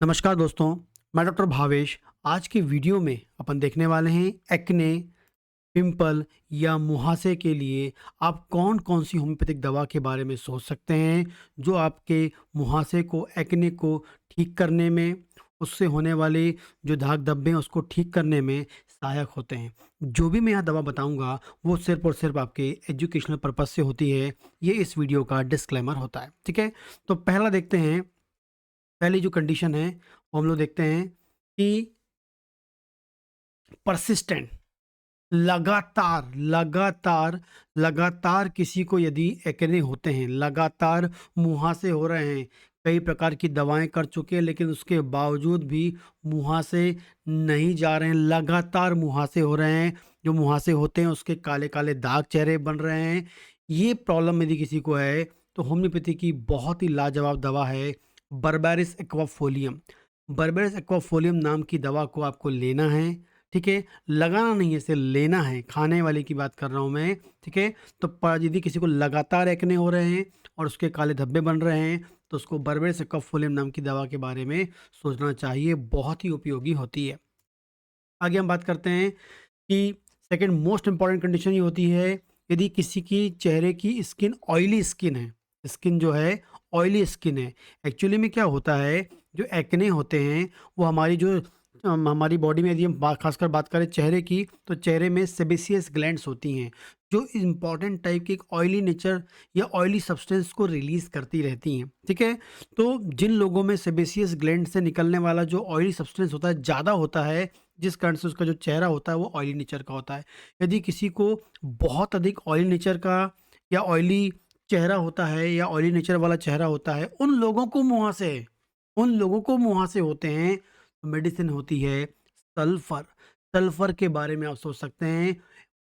नमस्कार दोस्तों, मैं डॉक्टर भावेश। आज की वीडियो में अपन देखने वाले हैं एक्ने, पिंपल या मुहासे के लिए आप कौन-कौन सी होम्योपैथिक दवा के बारे में सोच सकते हैं, जो आपके मुहासे को, एक्ने को ठीक करने में, उससे होने वाले जो दाग-धब्बे हैं उसको ठीक करने में सहायक होते हैं। जो भी मैं यहाँ दवा बताऊँगा, वो सिर्फ़ और सिर्फ़ आपके एजुकेशनल पर्पज़ से होती है। ये इस वीडियो का डिस्क्लेमर होता है, ठीक है? तो पहला देखते हैं, पहली जो कंडीशन है वो हम लोग देखते हैं कि परसिस्टेंट, लगातार लगातार लगातार किसी को यदि एक्ने होते हैं, लगातार मुहासे हो रहे हैं, कई प्रकार की दवाएं कर चुके हैं लेकिन उसके बावजूद भी मुहासे नहीं जा रहे हैं, लगातार मुहासे हो रहे हैं। जो मुहासे होते हैं उसके काले काले दाग चेहरे बन रहे हैं। ये प्रॉब्लम यदि किसी को है तो होम्योपैथी की बहुत ही लाजवाब दवा है बर्बेरिस एक्वाफोलियम। बर्बेरिस एक्वाफोलियम नाम की दवा को आपको लेना है, ठीक है? लगाना नहीं है, इसे लेना है, खाने वाले की बात कर रहा हूँ मैं, ठीक है? तो यदि किसी को लगातार एक्ने हो रहे हैं और उसके काले धब्बे बन रहे हैं, तो उसको बर्बेरिस एक्वाफोलियम नाम की दवा के बारे में सोचना चाहिए, बहुत ही उपयोगी होती है। आगे हम बात करते हैं कि सेकंड मोस्ट इम्पॉर्टेंट कंडीशन ये होती है, यदि किसी की चेहरे की स्किन ऑयली स्किन है, स्किन जो है ऑयली स्किन है। एक्चुअली में क्या होता है, जो एक्ने होते हैं वो हमारी जो हमारी बॉडी में यदि हम खासकर बात करें चेहरे की, तो चेहरे में सेबेसियस ग्लैंड्स होती हैं जो इंपॉर्टेंट टाइप की एक ऑयली नेचर या ऑयली सब्सटेंस को रिलीज करती रहती हैं, ठीक है? तो जिन लोगों में सेबेसियस ग्लैंड से निकलने वाला जो ऑयली सब्सटेंस होता है ज़्यादा होता है, जिस कारण से उसका जो चेहरा होता है वो ऑयली नेचर का होता है। यदि किसी को बहुत अधिक ऑयली नेचर का या ऑयली चेहरा होता है या ऑयली नेचर वाला चेहरा होता है, उन लोगों को मुहासे है, उन लोगों को मुहासे होते हैं। तो मेडिसिन होती है सल्फर। सल्फर के बारे में आप सोच सकते हैं,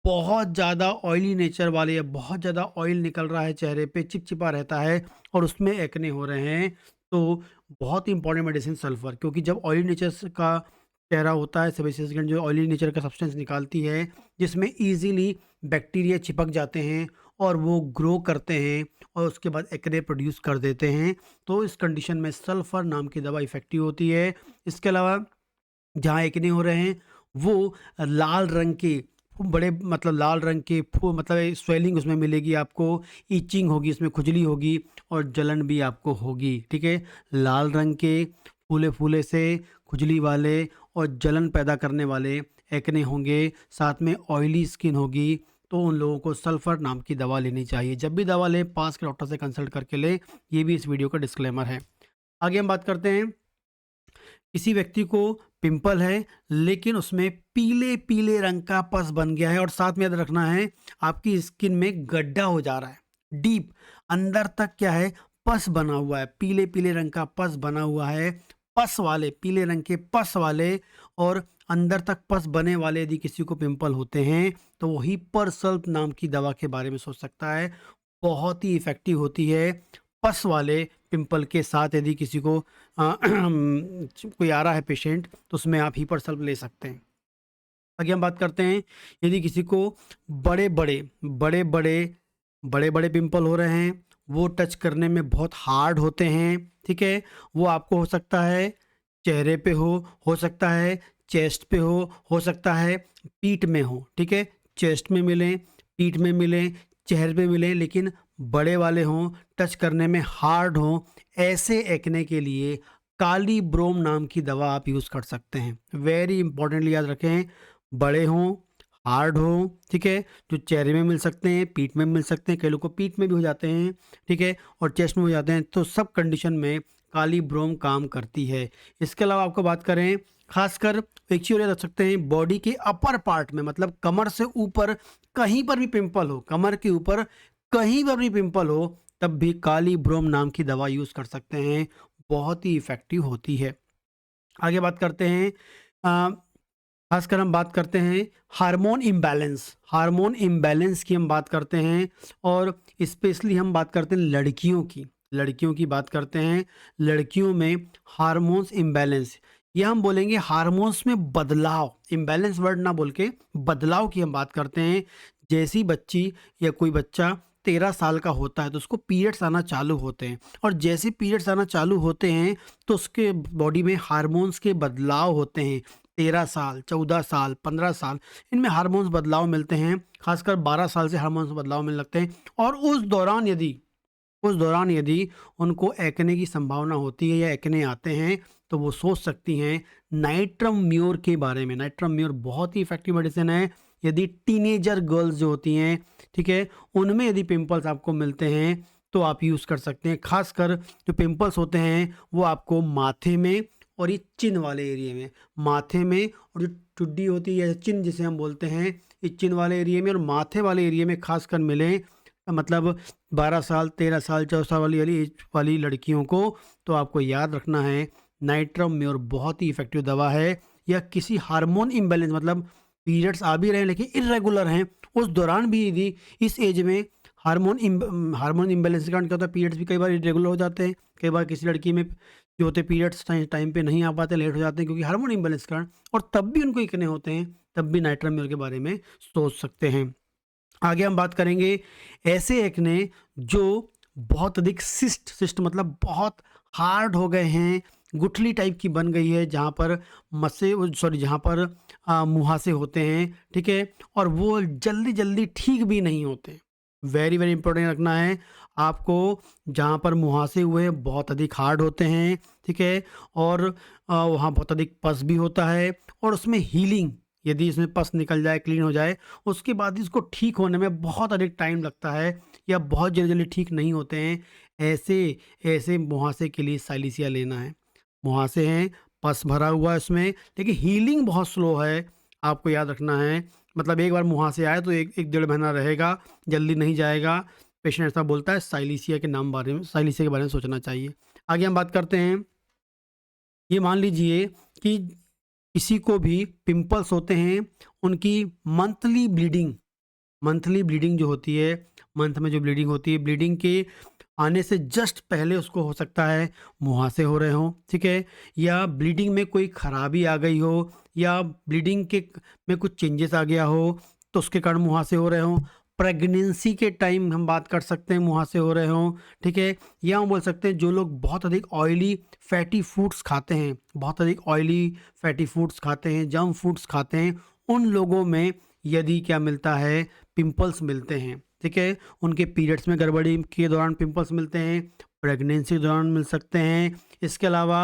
बहुत ज़्यादा ऑयली नेचर वाले या बहुत ज़्यादा ऑयल निकल रहा है चेहरे पे, चिपचिपा रहता है और उसमें एक्ने हो रहे हैं, तो बहुत ही इंपॉर्टेंट मेडिसिन सल्फर। क्योंकि जब ऑयली नेचर का चेहरा होता है, सेबेसियस ग्लैंड जो ऑयली नेचर का सब्सटेंस निकालती है, जिसमें ईज़िली बैक्टीरिया चिपक जाते हैं और वो ग्रो करते हैं और उसके बाद एक्ने प्रोड्यूस कर देते हैं। तो इस कंडीशन में सल्फर नाम की दवा इफ़ेक्टिव होती है। इसके अलावा जहाँ एक्ने हो रहे हैं वो लाल रंग के बड़े मतलब लाल रंग के मतलब स्वेलिंग उसमें मिलेगी आपको, इचिंग होगी, इसमें खुजली होगी और जलन भी आपको होगी, ठीक है? लाल रंग के फूले-फूले से खुजली वाले और जलन पैदा करने वाले एक्ने होंगे, साथ में ऑयली स्किन होगी, तो उन लोगों को सल्फर नाम की दवा लेनी चाहिए। जब भी दवा लें पास के डॉक्टर से कंसल्ट करके लें, ये भी इस वीडियो का डिस्क्लेमर है। आगे हम बात करते हैं, किसी व्यक्ति को पिंपल है लेकिन उसमें पीले पीले रंग का पस बन गया है और साथ में याद रखना है आपकी स्किन में गड्ढा हो जा रहा है, डीप अंदर तक क्या है, पस बना हुआ है, पीले पीले रंग का पस बना हुआ है। पस वाले, पीले रंग के पस वाले और अंदर तक पस बने वाले यदि किसी को पिंपल होते हैं तो वो हिपरसल्फ नाम की दवा के बारे में सोच सकता है। बहुत ही इफेक्टिव होती है पस वाले पिंपल के साथ। यदि किसी को कोई आ रहा है पेशेंट, तो उसमें आप हीपरसल्फ ले सकते हैं। आगे हम बात करते हैं, यदि किसी को बड़े बड़े बड़े बड़े बड़े बड़े पिंपल हो रहे हैं, वो टच करने में बहुत हार्ड होते हैं, ठीक है? वो आपको हो सकता है चेहरे पे हो सकता है चेस्ट पे हो सकता है पीठ में हो, ठीक है? चेस्ट में मिलें, पीठ में मिलें, चेहरे पे मिलें, लेकिन बड़े वाले हों, टच करने में हार्ड हों, ऐसे एक्ने के लिए काली ब्रोम नाम की दवा आप यूज़ कर सकते हैं। वेरी इंपॉर्टेंटली याद रखें, बड़े हों, हार्ड हों, ठीक है? जो चेहरे में मिल सकते हैं, पीठ में मिल सकते हैं, कई लोग को पीठ में भी हो जाते हैं, ठीक है? और चेस्ट में हो जाते हैं, तो सब कंडीशन में काली ब्रोम काम करती है। इसके अलावा आपको बात करें, खासकर एक चीज़ और याद रख सकते हैं, बॉडी के अपर पार्ट में मतलब कमर से ऊपर कहीं पर भी पिंपल हो, कमर के ऊपर कहीं पर भी पिंपल हो, तब भी काली ब्रोम नाम की दवा यूज़ कर सकते हैं, बहुत ही इफ़ेक्टिव होती है। आगे बात करते हैं, अ, खासकर हम बात करते हैं हार्मोन इम्बैलेंस की हम बात करते हैं और स्पेशली हम बात करते हैं लड़कियों की बात करते हैं। लड़कियों में हार्मोन्स इम्बैलेंस, या हम बोलेंगे हार्मोन्स में बदलाव, इम्बैलेंस वर्ड ना बोल के बदलाव की हम बात करते हैं। जैसी बच्ची या कोई बच्चा 13 साल का होता है तो उसको पीरियड्स आना चालू होते हैं, और जैसे पीरियड्स आना चालू होते हैं तो उसके बॉडी में हार्मोन्स के बदलाव होते हैं। 13 साल, 14 साल, 15 साल, इनमें हार्मोन्स बदलाव मिलते हैं। खासकर 12 साल से हार्मोन्स बदलाव मिलने लगते हैं, और उस दौरान यदि उनको एक्ने की संभावना होती है या एक्ने आते हैं, तो वो सोच सकती हैं नाइट्रम म्योर के बारे में। नाइट्रम म्योर बहुत ही इफेक्टिव मेडिसिन है। यदि टीनेजर गर्ल्स जो होती हैं, ठीक है, उनमें यदि पिंपल्स आपको मिलते हैं तो आप यूज़ कर सकते हैं। खासकर जो पिंपल्स होते हैं वो आपको माथे में और ये चिन वाले एरिया में, माथे में, और जो टुड्डी होती है, चिन जिसे हम बोलते हैं, ये चिन वाले एरिया में और माथे वाले एरिया में खासकर मिले, मतलब 12 साल, 13 साल, 14 साल वाली एज वाली लड़कियों को, तो आपको याद रखना है नाइट्रम म्योर बहुत ही इफ़ेक्टिव दवा है। या किसी हार्मोन इम्बैलेंस, मतलब पीरियड्स आ भी रहे हैं लेकिन इर्रेगुलर हैं, उस दौरान भी यदि इस एज में हार्मोन इम्बैलेंस के कारण क्या होता है, पीरियड्स भी कई बार इरेगुलर हो जाते हैं। कई बार किसी लड़की में जो होते हैं पीरियड्स टाइम पे नहीं आ पाते, लेट हो जाते हैं क्योंकि हार्मोन इम्बैलेंस के कारण, और तब भी उनको इकने होते हैं, तब भी नाइट्रम म्योर के बारे में सोच सकते हैं। आगे हम बात करेंगे ऐसे एक्ने जो बहुत अधिक सिस्ट मतलब बहुत हार्ड हो गए हैं, गुठली टाइप की बन गई है, जहाँ पर जहाँ पर मुहासे होते हैं, ठीक है, और वो जल्दी जल्दी ठीक भी नहीं होते। वेरी वेरी इंपॉर्टेंट रखना है आपको, जहाँ पर मुहासे हुए हैं बहुत अधिक हार्ड होते हैं, ठीक है, और वहाँ बहुत अधिक पस भी होता है, और उसमें हीलिंग, यदि इसमें पस निकल जाए, क्लीन हो जाए, उसके बाद इसको ठीक होने में बहुत अधिक टाइम लगता है या बहुत जल्दी जल्दी ठीक नहीं होते हैं। ऐसे ऐसे मुहासे के लिए साइलिसिया लेना है। मुहासे हैं, पस भरा हुआ है उसमें, लेकिन हीलिंग बहुत स्लो है, आपको याद रखना है। मतलब एक बार मुहासे आए तो एक एक डेढ़ महीना रहेगा, जल्दी नहीं जाएगा। पेशेंट ऐसा बोलता है, साइलिसिया के बारे में सोचना चाहिए। आगे हम बात करते हैं, ये मान लीजिए कि किसी को भी पिंपल्स होते हैं, उनकी मंथली ब्लीडिंग जो होती है, मंथ में जो ब्लीडिंग होती है, ब्लीडिंग के आने से जस्ट पहले उसको हो सकता है मुहासे हो रहे हों, ठीक है, या ब्लीडिंग में कोई खराबी आ गई हो, या ब्लीडिंग के में कुछ चेंजेस आ गया हो तो उसके कारण मुहासे हो रहे हों। प्रेगनेंसी के टाइम हम बात कर सकते हैं मुहासे हो रहे हों, ठीक है, या हम बोल सकते हैं जो लोग बहुत अधिक ऑयली फैटी फूड्स खाते हैं, जंक फूड्स खाते हैं, उन लोगों में यदि क्या मिलता है, पिंपल्स मिलते हैं, ठीक है, उनके पीरियड्स में गड़बड़ी के दौरान पिंपल्स मिलते हैं, प्रेगनेंसी के दौरान मिल सकते हैं। इसके अलावा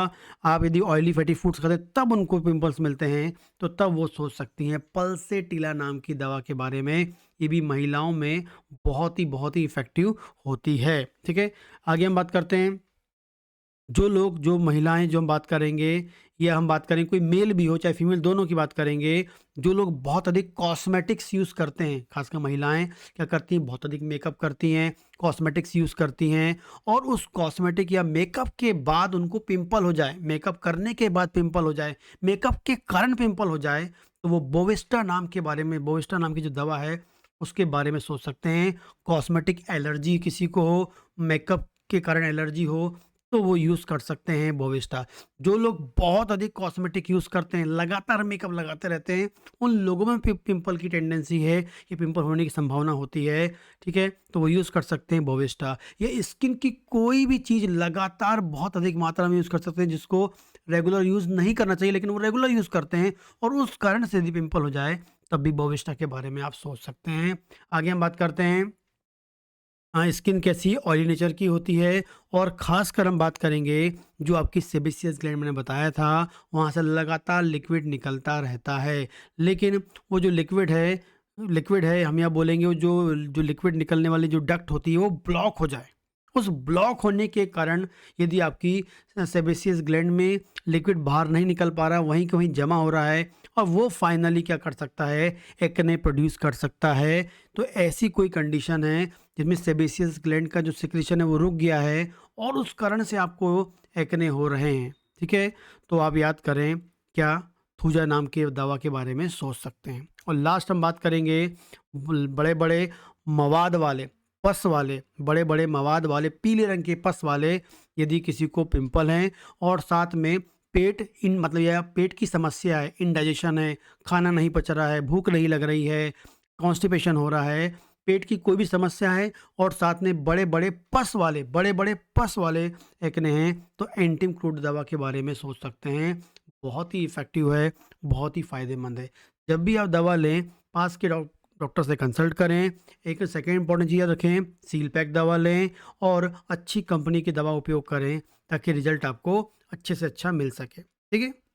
आप यदि ऑयली फैटी फूड्स खाते हैं तब उनको पिंपल्स मिलते हैं, तो तब वो सोच सकती हैं पल्सेटिला नाम की दवा के बारे में। ये भी महिलाओं में बहुत ही इफ़ेक्टिव होती है, ठीक है। आगे हम बात करते हैं, जो महिलाएं जो हम बात करेंगे, या हम बात करें कोई मेल भी हो चाहे फीमेल, दोनों की बात करेंगे, जो लोग बहुत अधिक कॉस्मेटिक्स यूज़ करते हैं, खासकर महिलाएं क्या करती हैं, बहुत अधिक मेकअप करती हैं, कॉस्मेटिक्स यूज़ करती हैं, और उस कॉस्मेटिक या मेकअप के बाद उनको पिंपल हो जाए, मेकअप करने के बाद पिंपल हो जाए, मेकअप के कारण पिंपल हो जाए, तो वो बोविस्टा नाम की जो दवा है उसके बारे में सोच सकते हैं। कॉस्मेटिक एलर्जी किसी को हो, मेकअप के कारण एलर्जी हो, तो वो यूज़ कर सकते हैं बोविस्टा। जो लोग बहुत अधिक कॉस्मेटिक यूज़ करते हैं, लगातार मेकअप लगाते रहते हैं, उन लोगों में पिंपल की टेंडेंसी है, ये पिंपल होने की संभावना होती है, ठीक है, तो वो यूज़ कर सकते हैं बोविस्टा। ये स्किन की कोई भी चीज़ लगातार बहुत अधिक मात्रा में यूज़ कर सकते हैं, जिसको रेगुलर यूज़ नहीं करना चाहिए लेकिन वो रेगुलर यूज़ करते हैं, और उस कारण से यदि पिंपल हो जाए तब भी बोविस्टा के बारे में आप सोच सकते हैं। आगे हम बात करते हैं, हाँ, स्किन कैसी ऑयली नेचर की होती है, और ख़ासकर हम बात करेंगे जो आपकी सेबेसियस ग्लैंड मैंने बताया था, वहाँ से लगातार लिक्विड निकलता रहता है, लेकिन वो जो लिक्विड है हम यहाँ बोलेंगे, वो जो लिक्विड निकलने वाली जो डक्ट होती है वो ब्लॉक हो जाए। उस ब्लॉक होने के कारण यदि आपकी सेबेसियस ग्लैंड में लिक्विड बाहर नहीं निकल पा रहा, वहीं कहीं जमा हो रहा है, और वो फाइनली क्या कर सकता है, एक्ने प्रोड्यूस कर सकता है। तो ऐसी कोई कंडीशन है जिसमें सेबेसियस ग्लैंड का जो सिक्रीशन है वो रुक गया है, और उस कारण से आपको एक्ने हो रहे हैं, ठीक है, तो आप याद करें क्या, थूजा नाम के दवा के बारे में सोच सकते हैं। और लास्ट हम बात करेंगे बड़े बड़े मवाद वाले, बड़े बड़े मवाद वाले पीले रंग के पस वाले, यदि किसी को पिंपल हैं और साथ में मतलब या पेट की समस्या है, इनडाइजेशन है, खाना नहीं पच रहा है, भूख नहीं लग रही है, कॉन्स्टिपेशन हो रहा है, पेट की कोई भी समस्या है और साथ में बड़े-बड़े पस वाले एक्ने हैं, तो एंटीम-क्रूड दवा के बारे में सोच सकते हैं। बहुत ही इफ़ेक्टिव है, बहुत ही फ़ायदेमंद है। जब भी आप दवा लें, पास के डॉक्टर से कंसल्ट करें। एक सेकंड इम्पोर्टेंट चीज़ याद रखें, सील पैक दवा लें और अच्छी कंपनी की दवा उपयोग करें, ताकि रिज़ल्ट आपको अच्छे से अच्छा मिल सके। ठीक है?